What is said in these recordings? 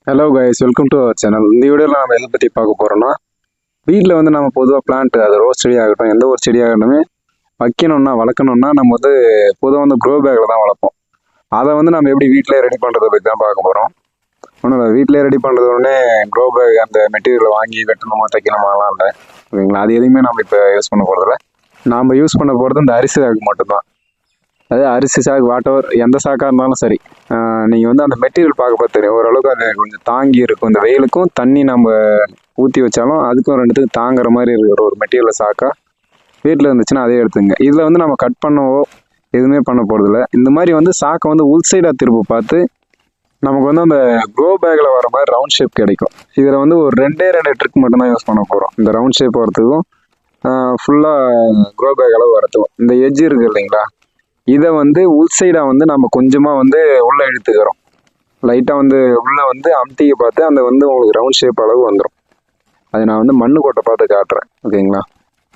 Hello guys, welcome to our channel. இந்த வீடியோவில் நம்ம எதை பற்றி பார்க்க போகிறோம்னா, வீட்டில் வந்து நம்ம பொதுவாக பிளான்ட், அது ரோஸ் செடி ஆகட்டும், எந்த ஒரு செடி ஆகட்டுமே வளர்க்கணும்னா நம்ம வந்து பொதுவாக வந்து க்ரோ பேக்கில் தான் வளர்ப்போம். அதை வந்து நம்ம எப்படி வீட்டிலே ரெடி பண்ணுறதை பற்றி தான் பார்க்க போகிறோம். ஒன்றும் இல்லை, வீட்டிலே ரெடி பண்ணுறது உடனே க்ரோ பேக் அந்த மெட்டீரியலை வாங்கி வெட்டணுமா தைக்கணுமாலாம் இல்லை, ஓகேங்களா? அது எதுவுமே நம்ம இப்போ யூஸ் பண்ண போகிறதில்ல. நாம் யூஸ் பண்ண போகிறது இந்த அரிசி சாக்கு மட்டும்தான். அதாவது அரிசி சாக்கு, வாட்டவர், எந்த சாக்காக இருந்தாலும் சரி, நீங்கள் வந்து அந்த மெட்டீரியல் பார்க்க தெரியும். ஓரளவுக்கு அது கொஞ்சம் தாங்கி இருக்கும். இந்த வெயிலுக்கும் தண்ணி நம்ம ஊற்றி வச்சாலும் அதுக்கும் ரெண்டுத்துக்கும் தாங்குற மாதிரி இருக்கிற ஒரு மெட்டீரியல் சாக்கா வீட்டில் இருந்துச்சுன்னா அதே எடுத்துங்க. இதில் வந்து நம்ம கட் பண்ணவோ எதுவுமே பண்ண போகிறதில்ல. இந்த மாதிரி வந்து சாக்கை வந்து உள் சைடாக திரும்ப பார்த்து நமக்கு வந்து அந்த க்ரோ பேக்கில் வர மாதிரி ரவுண்ட் ஷேப் கிடைக்கும். இதில் வந்து ஒரு ரெண்டே ட்ரிக் மட்டும்தான் யூஸ் பண்ண போகிறோம். இந்த ரவுண்ட் ஷேப் வரத்துக்கும் ஃபுல்லாக க்ரோ பேக் அளவு வரத்துக்கும் இந்த எட்ஜ் இருக்குது இல்லைங்களா, இதை வந்து உள் சைடாக வந்து நம்ம கொஞ்சமாக வந்து உள்ளே இழுத்துக்கிறோம். லைட்டாக வந்து உள்ளே வந்து அமுத்திக்க பார்த்து அந்த வந்து உங்களுக்கு ரவுண்ட் ஷேப் அளவு வந்துடும். அதை நான் வந்து மண்ணு கொட்டை பார்த்து காட்டுறேன், ஓகேங்களா?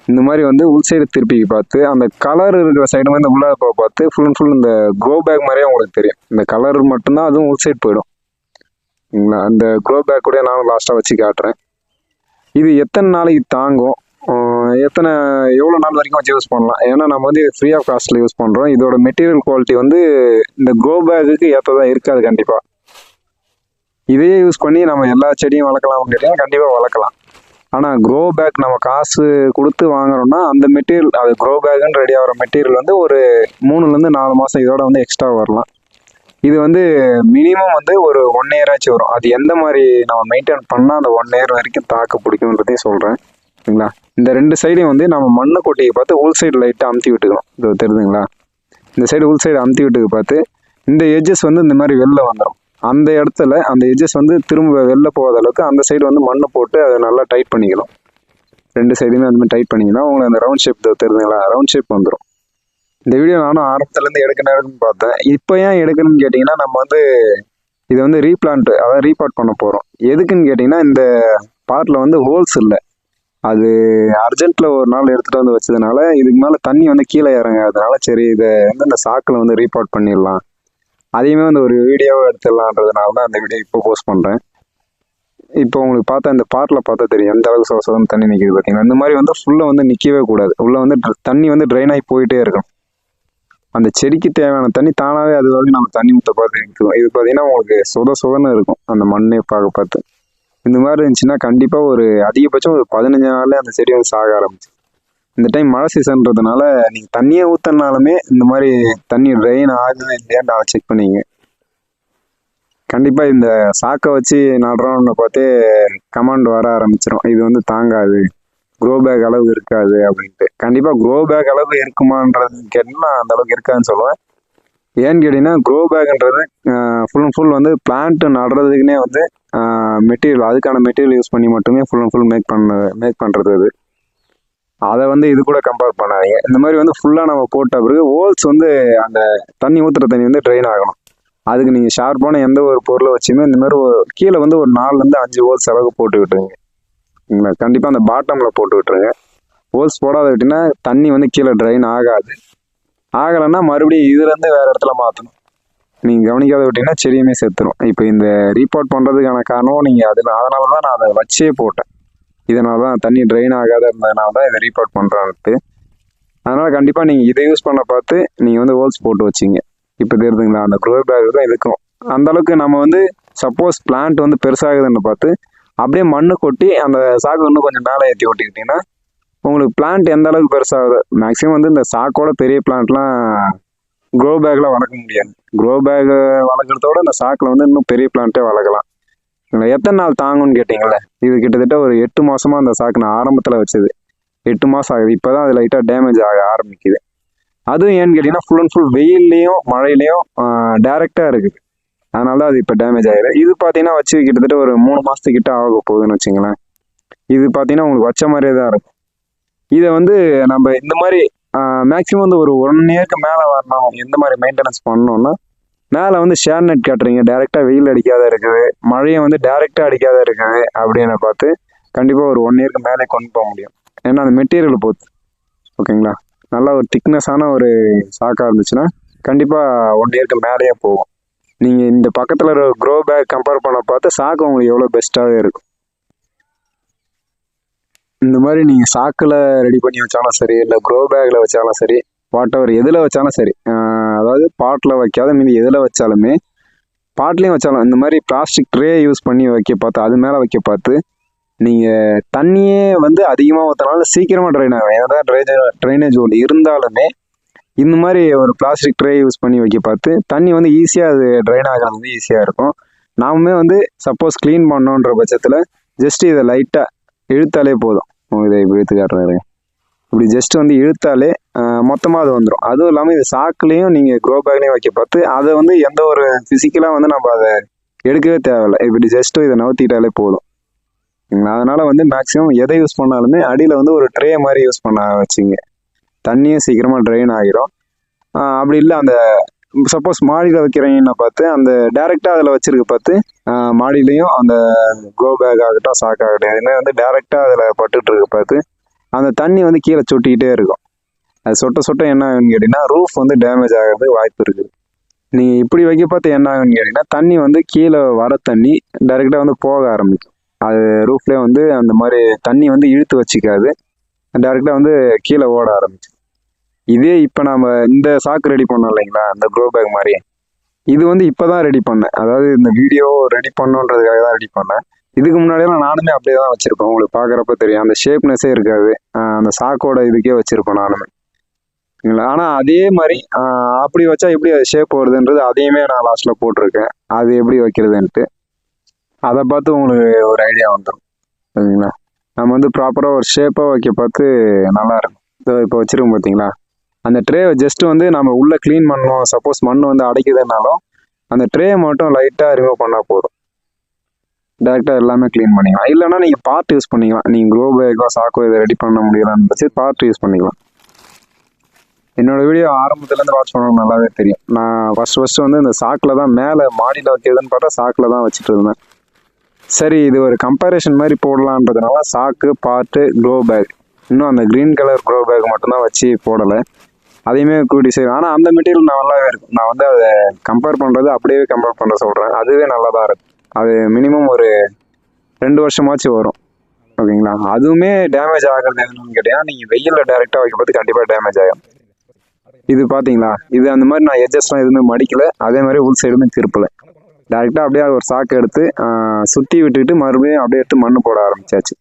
இந்த மாதிரி வந்து உள் சைடு திருப்பி பார்த்து அந்த கலர் இருக்கிற சைடு வந்து உள்ளே பார்த்து ஃபுல் அண்ட் ஃபுல் இந்த க்ரோ பேக் மாதிரியே உங்களுக்கு தெரியும். இந்த கலர் மட்டும்தான் அதுவும் உள் சைடு போயிடும், ஓகேங்களா? அந்த க்ரோ பேக் கூட நானும் லாஸ்ட்டாக வச்சு காட்டுறேன். இது எத்தனை நாளைக்கு தாங்கும், எவ்வளோ நாள் வரைக்கும் வச்சு யூஸ் பண்ணலாம். ஏன்னா நம்ம வந்து இது ஃப்ரீ ஆஃப் காஸ்ட்டில் யூஸ் பண்ணுறோம். இதோட மெட்டீரியல் குவாலிட்டி வந்து இந்த க்ரோ பேக்குக்கு ஏற்றதாக இருக்காது கண்டிப்பாக. இதையே யூஸ் பண்ணி நம்ம எல்லா செடியும் வளர்க்கலாம்னு கேட்டீங்கன்னா கண்டிப்பாக வளர்க்கலாம். ஆனால் க்ரோ பேக் நம்ம காசு கொடுத்து வாங்குறோம்னா அந்த மெட்டீரியல், அது க்ரோ பேக்குன்னு ரெடி ஆகிற மெட்டீரியல் வந்து ஒரு 3லேருந்து 4 மாதம் இதோட வந்து எக்ஸ்ட்ரா வரலாம். இது வந்து மினிமம் வந்து ஒரு 1 இயர் ஆச்சு வரும். அது எந்த மாதிரி நம்ம மெயின்டைன் பண்ணால் அந்த 1 இயர் வரைக்கும் தாக்கு பிடிக்கும்ன்றதையும் சொல்கிறேன், சரிங்களா? இந்த ரெண்டு சைடையும் வந்து நம்ம மண்ணை கொட்டியை பார்த்து உள் சைடு லைட்டாக அமுத்தி விட்டுக்கணும். இது தெரியுதுங்களா? இந்த சைடு உள் சைடு அமுத்தி விட்டுக்கு பார்த்து இந்த எட்ஜஸ் வந்து இந்த மாதிரி வெளில வந்துடும். அந்த இடத்துல அந்த எட்ஜஸ் வந்து திரும்ப வெளில போகாத அளவுக்கு அந்த சைடு வந்து மண்ணை போட்டு அதை நல்லா டைட் பண்ணிக்கணும். ரெண்டு சைடுமே அந்த மாதிரி டைட் பண்ணிங்கன்னா உங்களுக்கு அந்த ரவுண்ட் ஷேப் தெரியுதுங்களா, ரவுண்ட் ஷேப் வந்துடும். இந்த வீடியோ நானும் ஆரம்பத்துலேருந்து எடுக்கணும்னு பார்த்தேன். இப்போ ஏன் எடுக்கணும்னு கேட்டிங்கன்னா, நம்ம வந்து இதை வந்து ரீபிளான்ட், அதாவது ரீபார்ட் பண்ண போகிறோம். எதுக்குன்னு கேட்டிங்கன்னா, இந்த பார்ட்டில் வந்து ஹோல்ஸ் இல்லை. அது அர்ஜென்ட்டில் ஒரு நாள் எடுத்துகிட்டு வந்து வச்சதுனால இதுக்கு மேலே தண்ணி வந்து கீழே இறங்காததுனால சரி இதை வந்து இந்த சாக்கில் வந்து ரீபார்ட் பண்ணிடலாம், அதையுமே வந்து ஒரு வீடியோவை எடுத்துடலான்றதுனால தான் அந்த வீடியோ இப்போ போஸ்ட் பண்ணுறேன். இப்போ உங்களுக்கு பார்த்தா இந்த பாட்டில் பார்த்தா தெரியும் எந்த அளவுக்கு சொசம் தண்ணி நிற்கிது பார்த்தீங்கன்னா. இந்த மாதிரி வந்து ஃபுல்லாக வந்து நிற்கவே கூடாது. உள்ளே வந்து தண்ணி வந்து ட்ரைன் ஆகி போயிட்டே இருக்கும். அந்த செடிக்கு தேவையான தண்ணி தானாகவே அது வரைக்கும் நம்ம தண்ணி ஊற்ற பார்த்து நிற்கும். இது பார்த்தீங்கன்னா உங்களுக்கு சுதன்னு இருக்கும் அந்த மண்ணை பார்த்து. இந்த மாதிரி இருந்துச்சுன்னா கண்டிப்பாக ஒரு அதிகபட்சம் ஒரு 15 நாள்லேயே அந்த செடி வந்து சாக ஆரம்பிச்சு. இந்த டைம் மழை சீசன்றதுனால நீங்கள் தண்ணியே ஊற்றினாலுமே இந்த மாதிரி தண்ணி ட்ரெயின் ஆகுது இல்லையான்னு அதை செக் பண்ணிங்க. கண்டிப்பாக இந்த சாக்கை வச்சு நடுறோன்னு பார்த்தே கமெண்ட் வர ஆரம்பிச்சிடும், இது வந்து தாங்காது, க்ரோ பேக் அளவு இருக்காது அப்படின்ட்டு. கண்டிப்பாக க்ரோ பேக் அளவு இருக்குமான்றது கேட்டிங்கன்னா அந்த அளவுக்கு இருக்காதுன்னு சொல்லுவேன். ஏன்னு கேட்டிங்கன்னா, க்ரோ பேக்ன்றது ஃபுல் அண்ட் ஃபுல் வந்து பிளான்ட் நடுறதுக்குன்னே வந்து மெட்டீரியல், அதுக்கான மெட்டீரியல் யூஸ் பண்ணி மட்டுமே ஃபுல் அண்ட் ஃபுல் மேக் பண்ணுறது. அது அதை வந்து இது கூட கம்பேர் பண்ணாதீங்க. இந்த மாதிரி வந்து ஃபுல்லாக நம்ம போட்ட பிறகு ஹோல்ஸ் வந்து அந்த தண்ணி ஊற்றுற தண்ணி வந்து ட்ரெயின் ஆகணும். அதுக்கு நீங்கள் ஷார்ப்பான எந்த ஒரு பொருளை வச்சுமே இந்த மாதிரி கீழே வந்து ஒரு 4லேருந்து 5 ஹோல்ஸ் அளவுக்கு போட்டு விட்டுருங்க. கண்டிப்பாக அந்த பாட்டமில் போட்டு விட்டுருங்க. ஹோல்ஸ் போடாத விட்டிங்கன்னா தண்ணி வந்து கீழே ட்ரெயின் ஆகலைன்னா மறுபடியும் இதுலேருந்து வேறு இடத்துல மாற்றணும். நீங்கள் கவனிக்காத விட்டிங்கன்னா செடியுமே செத்துரும். இப்போ இந்த ரீபார்ட் பண்ணுறதுக்கான காரணம் நீங்கள் அதனால தான் நான் அதை வச்சே போட்டேன். இதனால தான் தண்ணி ட்ரெயின் ஆகாத இருந்ததுனால தான் இதை ரீபார்ட் பண்ணுறான்ட்டு. அதனால் கண்டிப்பாக நீங்கள் இதை யூஸ் பண்ண பார்த்து நீங்கள் வந்து ஹோல்ஸ் போட்டு வச்சிங்க. இப்போ தெரியுதுங்களா, அந்த க்ரோ பேக் தான் இருக்கும். அந்தளவுக்கு நம்ம வந்து சப்போஸ் பிளான்ட் வந்து பெருசாகுதுன்னு பார்த்து அப்படியே மண்ணு கொட்டி அந்த சாக்கு இன்னும் கொஞ்சம் மேலே ஏற்றி ஓட்டிக்கிட்டிங்கன்னா உங்களுக்கு பிளான்ட் எந்த அளவுக்கு பெருசாகுது. மேக்ஸிமம் வந்து இந்த சாக்கோட பெரிய பிளான்ட்லாம் க்ரோ பேக்கில் வளர்க்க முடியாது. க்ரோ பேக் வளர்க்குறதோட இந்த சாக்கில் வந்து இன்னும் பெரிய பிளான்ட்டே வளர்க்கலாம். எத்தனை நாள் தாங்கும்னு கேட்டிங்களே, இது கிட்டத்தட்ட ஒரு 8 மாதமாக அந்த சாக்கு நான் ஆரம்பத்தில் வச்சது 8 மாதம் ஆகுது. இப்போ தான் அது லைட்டாக டேமேஜ் ஆக ஆரம்பிக்குது. அதுவும் ஏன்னு கேட்டிங்கன்னா ஃபுல் அண்ட் ஃபுல் வெயில்லையும் மழையிலையும் டேரெக்டாக இருக்குது. அதனால தான் அது இப்போ டேமேஜ் ஆகிடுது. இது பார்த்தீங்கன்னா வச்சு கிட்டத்தட்ட ஒரு 3 மாதத்துக்கிட்ட ஆக போகுதுன்னு வச்சுங்களேன். இது பார்த்தீங்கன்னா உங்களுக்கு வச்ச மாதிரியே தான் இருக்கும். இதை வந்து நம்ம இந்த மாதிரி மேக்ஸிமம் வந்து ஒரு 1 இயருக்கு மேலே வரணும். எந்த மாதிரி மெயின்டெனன்ஸ் பண்ணணும்னா, மேலே வந்து ஷேர் நெட் கட்டுறீங்க, டேரெக்டாக வெயில் அடிக்காத இருக்குது, மழையை வந்து டேரெக்டாக அடிக்காத இருக்குது அப்படின்னு பார்த்து கண்டிப்பாக ஒரு 1 இயருக்கு மேலே கொண்டு போக முடியும். ஏன்னா அந்த மெட்டீரியல் பொறுத்து, ஓகேங்களா? நல்லா ஒரு திக்னஸான ஒரு சாக்காக இருந்துச்சுன்னா கண்டிப்பாக 1 இயருக்கு மேலேயே போகும். நீங்கள் இந்த பக்கத்தில் இருக்கிற க்ரோ பேக் கம்பேர் பண்ண பார்த்து சாக்கு உங்களுக்கு எவ்வளோ பெஸ்ட்டாகவே இருக்கும். இந்த மாதிரி நீங்கள் சாக்கில் ரெடி பண்ணி வச்சாலும் சரி, இல்லை க்ரோ பேக்கில் வச்சாலும் சரி, வாட் எவர் எதில் வச்சாலும் சரி, அதாவது பாட்டில் வைக்காத மீதி எதில் வச்சாலுமே, பாட்லேயும் வச்சாலும் இந்த மாதிரி பிளாஸ்டிக் ட்ரே யூஸ் பண்ணி வைக்க பார்த்து, அது மேலே வைக்க பார்த்து, நீங்கள் தண்ணியே வந்து அதிகமாக ஊற்றினாலும் சீக்கிரமாக ட்ரைன் ஆகும். ஏன்னா ட்ரைனேஜ் ஹோல் இருந்தாலுமே இந்த மாதிரி ஒரு பிளாஸ்டிக் ட்ரே யூஸ் பண்ணி வைக்க பார்த்து தண்ணி வந்து ஈஸியாக அது ட்ரைன் ஆகிறது வந்து ஈஸியாக இருக்கும். நாமமே வந்து சப்போஸ் க்ளீன் பண்ணோன்ற பட்சத்தில் ஜஸ்ட் இதை லைட்டாக இழுத்தாலே போதும். இதை இப்படி இழுத்து காட்டுறாரு, இப்படி ஜஸ்ட் வந்து இழுத்தாலே மொத்தமாக அது வந்துடும். அதுவும் இல்லாமல் இது சாக்குலேயும் நீங்கள் க்ரோ பேக்லேயும் வைக்க பார்த்து அதை வந்து எந்த ஒரு ஃபிசிக்கலாக வந்து நம்ம அதை எடுக்கவே தேவையில்லை. இப்படி ஜஸ்ட்டு இதை நவுத்திட்டாலே போதும். அதனால் வந்து மேக்ஸிமம் எதை யூஸ் பண்ணாலுமே அடியில் வந்து ஒரு ட்ரே மாதிரி யூஸ் பண்ண வச்சுங்க. தண்ணியும் சீக்கிரமாக ட்ரைன் ஆகிரும். அப்படி இல்லை அந்த சப்போஸ் மாடியில் வைக்கிறீங்கன்னா பார்த்து அந்த டேரெக்டாக அதில் வச்சுருக்க பார்த்து மாடியிலையும் அந்த க்ரோ பேக் ஆகட்டும் சாக்காகட்டும் எதுவுமே வந்து டேரெக்டாக அதில் பட்டுட்டு இருக்க பார்த்து அந்த தண்ணி வந்து கீழே சொட்டிக்கிட்டே இருக்கும். அது சொட்ட சொட்ட என்ன ஆகுன்னு கேட்டிங்கன்னா ரூஃப் வந்து டேமேஜ் ஆகிறதுக்கு வாய்ப்பு இருக்குது. நீங்கள் இப்படி வைக்க பார்த்து என்ன ஆகுன்னு கேட்டிங்கன்னா தண்ணி வந்து கீழே வர தண்ணி டேரெக்டாக வந்து போக ஆரம்பிக்கும். அது ரூஃப்லேயே வந்து அந்த மாதிரி தண்ணி வந்து இழுத்து வச்சிக்காது, டேரெக்டாக வந்து கீழே ஓட ஆரம்பிச்சு. இதே இப்போ நம்ம இந்த சாக்கு ரெடி பண்ணோம் இல்லைங்களா, இந்த க்ரோ பேக் மாதிரி, இது வந்து இப்போ தான் ரெடி பண்ணேன். அதாவது இந்த வீடியோ ரெடி பண்ணோன்றதுக்காக தான் ரெடி பண்ணேன். இதுக்கு முன்னாடியெல்லாம் நானுமே அப்படியே தான் வச்சுருப்பேன். உங்களுக்கு பார்க்குறப்ப தெரியும் அந்த ஷேப்னஸே இருக்காது. அந்த சாக்கோட இதுக்கே வச்சுருப்பேன் நானுமே. ஆனால் அதே மாதிரி அப்படி வச்சா எப்படி அது ஷேப் வருதுன்றது அதையுமே நான் லாஸ்ட்டில் போட்டிருக்கேன். அது எப்படி வைக்கிறதுன்ட்டு அதை பார்த்து உங்களுக்கு ஒரு ஐடியா வந்துடும். சரிங்களா, நம்ம வந்து ப்ராப்பராக ஒரு ஷேப்பாக வைக்க பார்த்து நல்லாயிருக்கும். இப்போ வச்சுருக்கோம் பார்த்தீங்களா, அந்த ட்ரே ஜஸ்ட் வந்து நம்ம உள்ளே க்ளீன் பண்ணணும். சப்போஸ் மண் வந்து அடைக்குதுனாலும் அந்த ட்ரே மட்டும் லைட்டாக ரிமூவ் பண்ணால் போதும், டேரெக்டாக எல்லாமே க்ளீன் பண்ணிக்கலாம். இல்லைனா நீங்கள் பார்ட் யூஸ் பண்ணிக்கலாம். நீங்கள் க்ரோ பேக்கோ சாக்கோ இதை ரெடி பண்ண முடியலான்னு வச்சு பார்ட் யூஸ் பண்ணிக்கலாம். என்னோடய வீடியோ ஆரம்பத்துலேருந்து வாட்ச் பண்ணணும் நல்லாவே தெரியும். நான் ஃபஸ்ட்டு வந்து இந்த சாக்கில் தான் மேலே மாடியில் வைக்கிறதுன்னு பார்த்தா சாக்கில் தான் வச்சுட்டு இருந்தேன். சரி, இது ஒரு கம்பேரிஷன் மாதிரி போடலான்றதுனால சாக்கு பார்ட்டு க்ரோ பேக், இன்னும் அந்த க்ரீன் கலர் க்ரோ பேக் மட்டும்தான் வச்சு போடலை. அதையுமே கூட்டி செய்வேன். ஆனால் அந்த மெட்டீரியல் நல்லாவே இருக்கும். நான் வந்து அதை கம்பேர் பண்ணுறது அப்படியே கம்பேர் பண்ண சொல்கிறேன். அதுவே நல்லா தான் இருக்கும். அது மினிமம் ஒரு 2 வருஷமாச்சும் வரும். ஓகேங்களா, அதுவுமே டேமேஜ் ஆகிறது எதுன்னு கேட்டீங்கன்னா நீங்கள் வெயிலில் டேரெக்டாக வைக்கும்போது கண்டிப்பாக டேமேஜ் ஆகும். இது பார்த்தீங்களா, இது அந்த மாதிரி நான் எட்ஜஸ்ட்லாம் எதுவுமே மடிக்கலை, அதே மாதிரி உள் சைடுமே திருப்பலை. டேரெக்டாக அப்படியே ஒரு சாக்கு எடுத்து சுற்றி விட்டுட்டு மறுபடியும் அப்படியே எடுத்து மண் போட ஆரம்பிச்சாச்சு.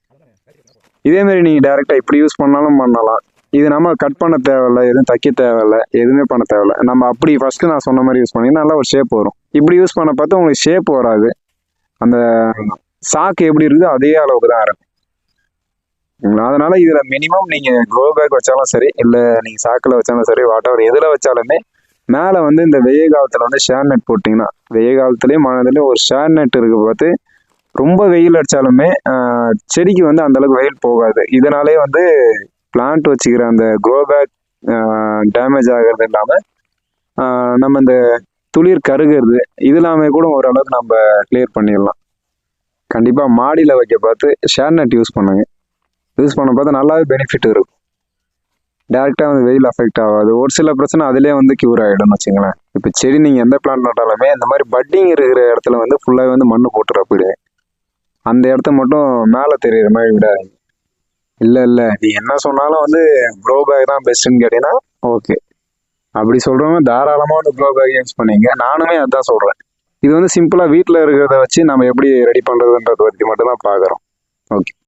இதேமாரி நீங்கள் டேரெக்டாக இப்படி யூஸ் பண்ணாலும் பண்ணலாம். இது நம்ம கட் பண்ண தேவையில்லை, எதுவும் தைக்க தேவையில்லை, எதுவுமே பண்ண தேவையில்லை. நம்ம அப்படி ஃபஸ்ட்டு நான் சொன்ன மாதிரி யூஸ் பண்ணிங்கன்னா நல்லா ஒரு ஷேப் வரும். இப்படி யூஸ் பண்ண பார்த்து உங்களுக்கு ஷேப் வராது. அந்த சாக்கு எப்படி இருக்குதோ அதே அளவுக்கு தான் இருக்கும். அதனால் இதில் மினிமம் நீங்கள் க்ரோ பேக் வச்சாலும் சரி, இல்லை நீங்கள் சாக்கில் வச்சாலும் சரி, வாட்டவர் எதில் வச்சாலுமே மேலே வந்து இந்த வெயில் காலத்தில் வந்து ஷேர் நெட் போட்டிங்கன்னா, வெயில் காலத்துலேயும் மழையிலையும் ஒரு ஷேர் நெட் இருக்க பார்த்து ரொம்ப வெயில் அடித்தாலுமே செடிக்கு வந்து அந்தளவுக்கு வெயில் போகாது. இதனாலே வந்து பிளான்ட் வச்சுக்கிற அந்த க்ரோ பேக் டேமேஜ் ஆகிறது இல்லாமல் நம்ம இந்த துளிர் கருகிறது இது எல்லாமே கூட ஓரளவுக்கு நம்ம கிளியர் பண்ணிடலாம். கண்டிப்பாக மாடியில் வைக்க பார்த்து ஷேர் நெட் யூஸ் பண்ணுங்க. யூஸ் பண்ண பார்த்தா நல்லாவே பெனிஃபிட் இருக்கும். டேரெக்டாக வந்து வெயில் அஃபெக்ட் ஆகாது. ஒரு சில பிரச்சனை அதிலே வந்து க்யூர் ஆகிடும்னு வச்சுங்களேன். இப்போ செடி நீங்கள் எந்த பிளான்ட் நட்டாலுமே இந்த மாதிரி பட்டிங் இருக்கிற இடத்துல வந்து ஃபுல்லாகவே வந்து மண் போட்டுற போயிடு. அந்த இடத்த மட்டும் மேலே தெரியுற மாதிரி விடாதீங்க. இல்லை நீ என்ன சொன்னாலும் வந்து க்ரோ பேக் தான் பெஸ்ட்டுன்னு கேட்டீங்கன்னா ஓகே, அப்படி சொல்கிறவங்க தாராளமாக வந்து க்ரோ பேக் யூஸ் பண்ணிங்க. நானுமே அதுதான் சொல்கிறேன். இது வந்து சிம்பிளாக வீட்டில் இருக்கிறத வச்சு நம்ம எப்படி ரெடி பண்ணுறதுன்றத பற்றி மட்டும் தான் பார்க்குறோம். ஓகே.